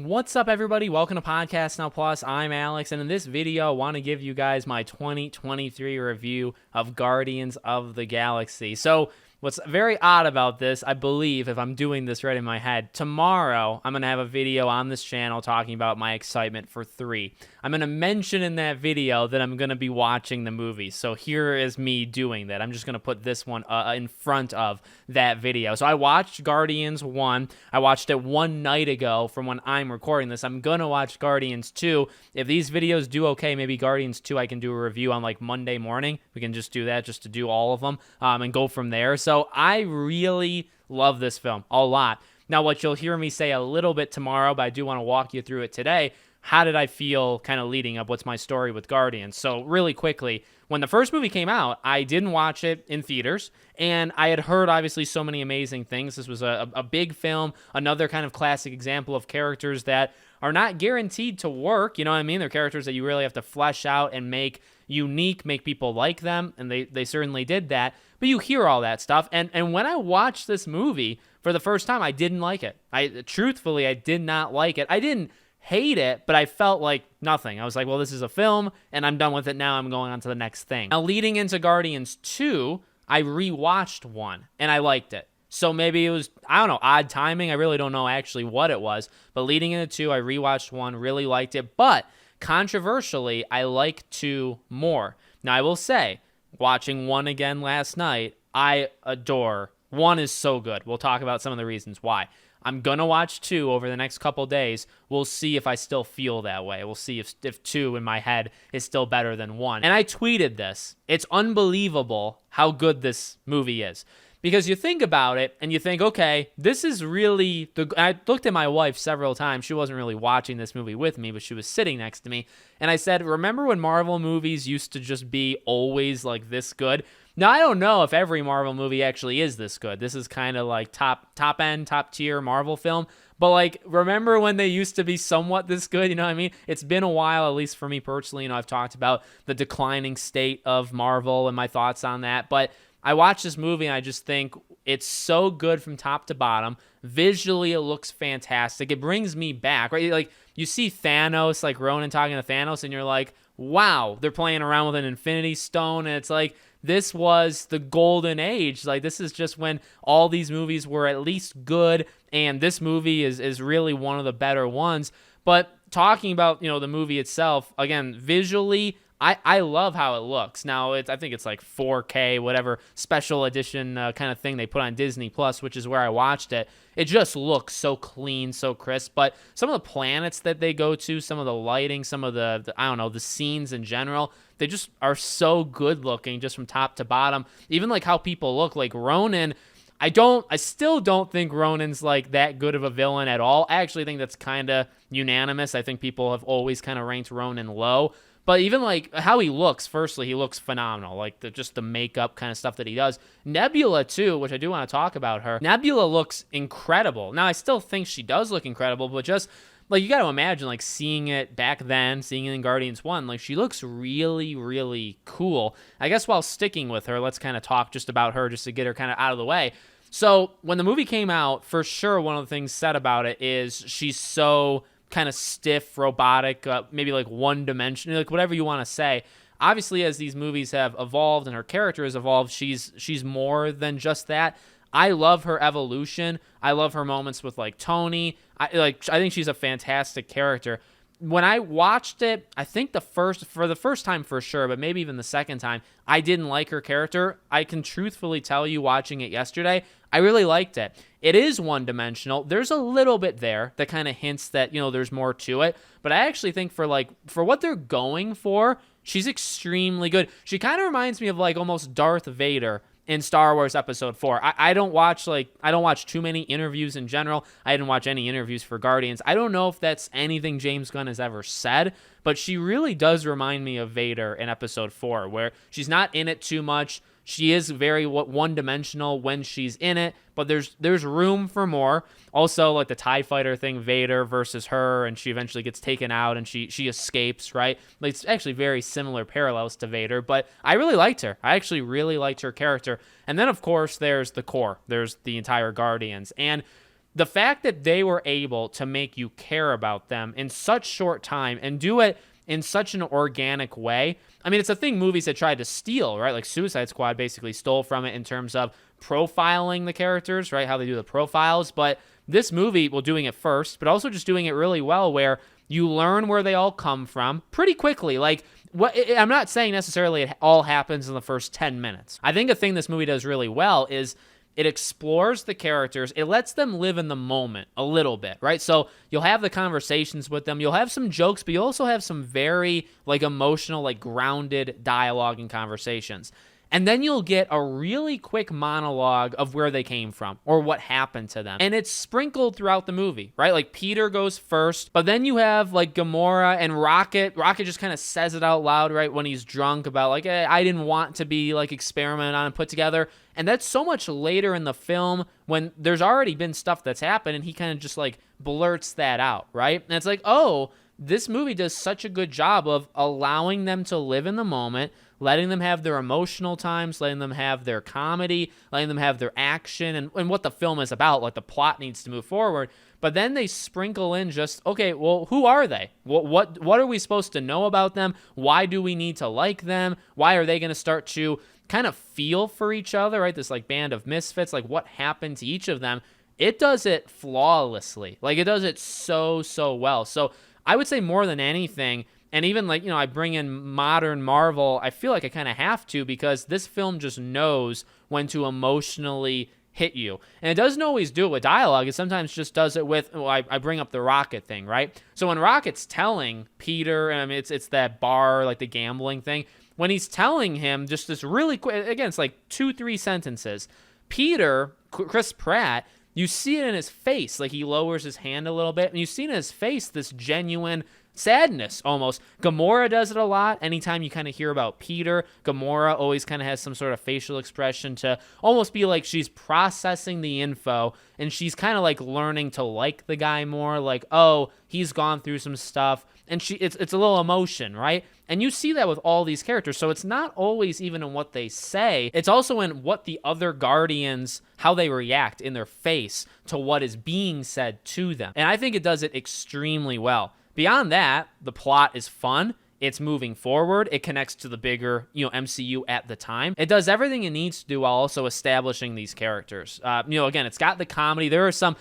What's up, everybody? Welcome to Podcast Now Plus. I'm Alex, and in this video, I want to give you guys my 2023 review of Guardians of the Galaxy. So, what's very odd about this, I believe, if I'm doing this right in my head, tomorrow I'm going to have a video on this channel talking about my excitement for 3. I'm going to mention in that video that I'm going to be watching the movie. So here is me doing that. I'm just going to put this one in front of that video. So I watched Guardians 1. I watched it one night ago from when I'm recording this. I'm going to watch Guardians 2. If these videos do okay, maybe Guardians 2 I can do a review on like Monday morning. We can just do that, just to do all of them and go from there. So I really love this film a lot. Now, what you'll hear me say a little bit tomorrow, but I do want to walk you through it today. How did I feel kind of leading up? What's my story with Guardians? So really quickly, when the first movie came out, I didn't watch it in theaters, and I had heard obviously so many amazing things. This was a big film, another kind of classic example of characters that are not guaranteed to work. You know what I mean? They're characters that you really have to flesh out and make unique, make people like them, and they certainly did that. But you hear all that stuff, and when I watched this movie for the first time, I didn't like it. Truthfully, I did not like it. I didn't hate it, but I felt like nothing. I was like, well, this is a film, and I'm done with it now. I'm going on to the next thing. Now, leading into Guardians 2, I rewatched 1, and I liked it. So maybe it was, I don't know, odd timing. I really don't know actually what it was. But leading into 2, I rewatched 1, really liked it. But controversially, I like 2 more. Now, I will say, watching 1 again last night, I adore 1 is so good. We'll talk about some of the reasons why. I'm going to watch 2 over the next couple days. We'll see if I still feel that way. We'll see if 2 in my head is still better than 1. And I tweeted this. It's unbelievable how good this movie is. Because you think about it and you think, okay, this is really... I looked at my wife several times. She wasn't really watching this movie with me, but she was sitting next to me. And I said, remember when Marvel movies used to just be always like this good? Now, I don't know if every Marvel movie actually is this good. This is kind of like top end, top tier Marvel film. But like, remember when they used to be somewhat this good? You know what I mean? It's been a while, at least for me personally. You know, I've talked about the declining state of Marvel and my thoughts on that. But I watched this movie and I just think it's so good from top to bottom. Visually, it looks fantastic. It brings me back, right? Like, you see Thanos, like Ronan talking to Thanos, and you're like, wow, they're playing around with an Infinity Stone. And it's like, this was the golden age. Like, this is just when all these movies were at least good, and this movie is really one of the better ones. But talking about, you know, the movie itself, again, visually, I love how it looks. Now, I think it's like 4K, whatever special edition kind of thing they put on Disney Plus, which is where I watched it. It just looks so clean, so crisp. But some of the planets that they go to, some of the lighting, some of the I don't know, the scenes in general, they just are so good looking just from top to bottom. Even like how people look, like Ronan. I still don't think Ronan's like that good of a villain at all. I actually think that's kind of unanimous. I think people have always kind of ranked Ronan low. But even like how he looks, firstly, he looks phenomenal. Like just the makeup kind of stuff that he does. Nebula too, which I do want to talk about her. Nebula looks incredible. Now, I still think she does look incredible, but just like, you got to imagine like seeing it back then, seeing it in Guardians 1, like she looks really, really cool. I guess while sticking with her, let's kind of talk just about her just to get her kind of out of the way. So when the movie came out, for sure, one of the things said about it is she's so kind of stiff, robotic, maybe like one-dimensional, like whatever you want to say. Obviously, as these movies have evolved and her character has evolved, she's more than just that. I love her evolution. I love her moments with like Tony. I think she's a fantastic character. When I watched it, I think for the first time for sure, but maybe even the second time, I didn't like her character. I can truthfully tell you, watching it yesterday, I really liked it. It is one-dimensional. There's a little bit there that kind of hints that, you know, there's more to it. But I actually think for what they're going for, she's extremely good. She kind of reminds me of like almost Darth Vader in Star Wars Episode 4. I don't watch too many interviews in general. I didn't watch any interviews for Guardians. I don't know if that's anything James Gunn has ever said, but she really does remind me of Vader in Episode 4, where she's not in it too much. She is very one-dimensional when she's in it, but there's room for more. Also, like the TIE fighter thing, Vader versus her, and she eventually gets taken out, and she escapes, right? Like, it's actually very similar parallels to Vader, but I really liked her. I actually really liked her character. And then, of course, there's the core. There's the entire Guardians. And the fact that they were able to make you care about them in such short time and do it in such an organic way. I mean, it's a thing movies had tried to steal, right? Like Suicide Squad basically stole from it in terms of profiling the characters, right? How they do the profiles. But this movie, well, doing it first, but also just doing it really well, where you learn where they all come from pretty quickly. Like, I'm not saying necessarily it all happens in the first 10 minutes. I think a thing this movie does really well is it explores the characters. It lets them live in the moment a little bit, right? So you'll have the conversations with them. You'll have some jokes, but you'll also have some very like emotional, like grounded dialogue and conversations. And then you'll get a really quick monologue of where they came from or what happened to them. And it's sprinkled throughout the movie, right? Like Peter goes first, but then you have like Gamora and Rocket. Rocket just kind of says it out loud, right? When he's drunk about like, hey, I didn't want to be like experimented on and put together. And that's so much later in the film when there's already been stuff that's happened and he kind of just like blurts that out, right? And it's like, oh, this movie does such a good job of allowing them to live in the moment, letting them have their emotional times, letting them have their comedy, letting them have their action and what the film is about, like the plot needs to move forward. But then they sprinkle in just, okay, well, who are they? What are we supposed to know about them? Why do we need to like them? Why are they going to start to kind of feel for each other, right? This like band of misfits, like what happened to each of them. It does it flawlessly. Like it does it so well. So I would say more than anything, and even like, I bring in modern Marvel, I feel like I kind of have to because this film just knows when to emotionally hit you. And it doesn't always do it with dialogue. It sometimes just does it with, I bring up the Rocket thing, right? So when Rocket's telling Peter, and I mean, it's that bar, like the gambling thing, when he's telling him just this really quick, again, it's like 2-3 sentences. Peter, Chris Pratt, you see it in his face, like he lowers his hand a little bit, and you see in his face this genuine sadness almost. Gamora does it a lot. Anytime you kind of hear about Peter, Gamora always kind of has some sort of facial expression to almost be like she's processing the info and she's kind of like learning to like the guy more, like, oh, he's gone through some stuff, and it's a little emotion, right? And you see that with all these characters. So it's not always even in what they say. It's also in what the other Guardians, how they react in their face to what is being said to them. And I think it does it extremely well. Beyond that, the plot is fun. It's moving forward. It connects to the bigger, MCU at the time. It does everything it needs to do while also establishing these characters. Again, it's got the comedy. There's some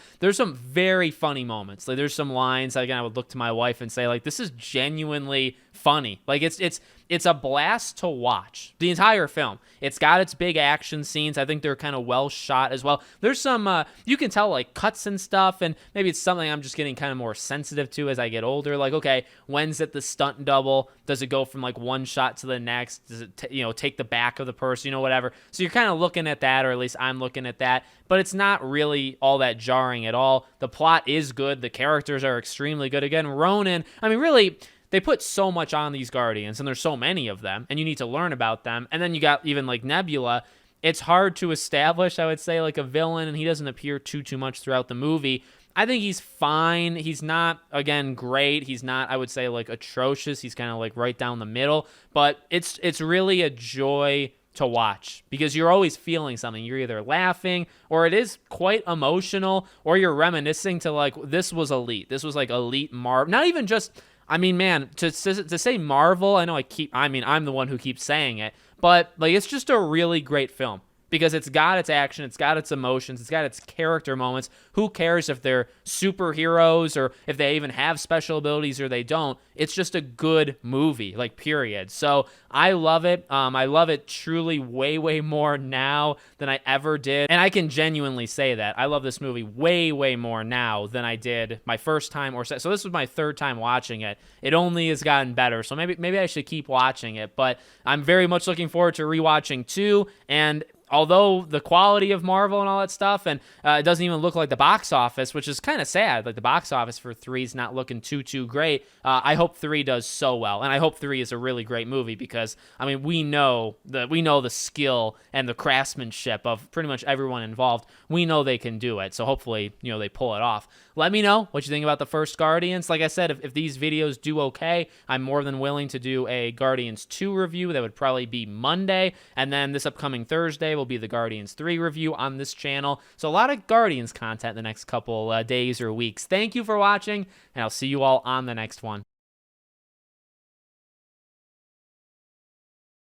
very funny moments. Like there's some lines. Again, I would look to my wife and say, like, this is genuinely funny. Like it's a blast to watch the entire film. It's got its big action scenes. I think they're kind of well shot as well. There's some, you can tell like cuts and stuff, and maybe it's something I'm just getting kind of more sensitive to as I get older. Like, okay, when's it the stunt double? Does it go from like one shot to the next? Does it, take the back of the person, whatever. So you're kind of looking at that, or at least I'm looking at that, but it's not really all that jarring at all. The plot is good. The characters are extremely good. Again, Ronan, I mean, really, they put so much on these Guardians, and there's so many of them, and you need to learn about them. And then you got even like Nebula. It's hard to establish, I would say, like a villain, and he doesn't appear too much throughout the movie. I think he's fine. He's not, again, great. He's not, I would say, like atrocious. He's kind of like right down the middle. But it's really a joy to watch because you're always feeling something. You're either laughing, or it is quite emotional, or you're reminiscing to like, this was elite. This was like elite Marvel. Not even just, I mean, man, to say Marvel, I'm the one who keeps saying it, but like it's just a really great film because it's got its action, it's got its emotions, it's got its character moments. Who cares if they're superheroes or if they even have special abilities or they don't? It's just a good movie, like period. So I love it. I love it truly way more now than I ever did. And I can genuinely say that. I love this movie way more now than I did my first time so this was my third time watching it. It only has gotten better. So maybe I should keep watching it. But I'm very much looking forward to rewatching 2. And although the quality of Marvel and all that stuff, and it doesn't even look like the box office, which is kind of sad. Like the box office for 3 is not looking too great. I hope 3 does so well, and I hope 3 is a really great movie because I mean we know the skill and the craftsmanship of pretty much everyone involved. We know they can do it, so hopefully they pull it off. Let me know what you think about the first Guardians. Like I said, if these videos do okay, I'm more than willing to do a Guardians 2 review. That would probably be Monday, and then this upcoming Thursday will will be the Guardians 3 review on this channel. So a lot of Guardians content the next couple days or weeks. Thank you for watching, and I'll see you all on the next one.